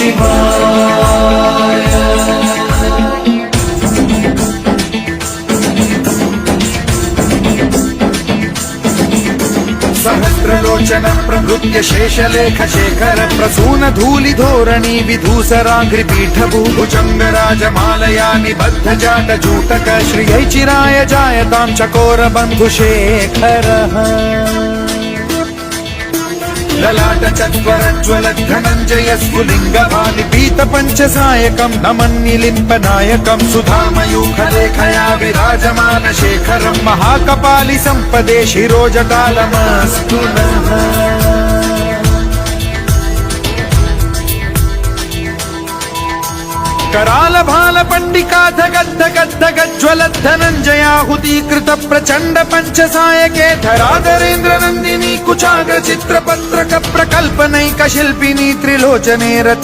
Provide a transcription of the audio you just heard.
शिवाय। सहस्रलोचन प्रभृत्य शेषलेख शेखर प्रसून धूलि धोरणी विधूसराघ्रि पीठभूभुजंग राजमालया निबद्ध जाट जूटक श्रियै चिराय जायतां चकोर बंधु शेखरः। ललाट चत्वरज्वल धनञ्जय स्फुलिंग भालि पीत पंचसायकं नमन्निलिम्पनायकं सुधामयूखलेखया विराजमान शेखरं महाकपालि संपदे शिरोजटालमस्तु नः। कराल भाल पंडिका धगद्धगद्धगज्ज्वलत् धनञ्जयाहुतीकृत प्रचंड पंचसायके धराधरेन्द्र नंदिनी कुचाग्र चित्रपत्रक प्रकल्पनैक शिल्पिनी त्रिलोचने रचिता।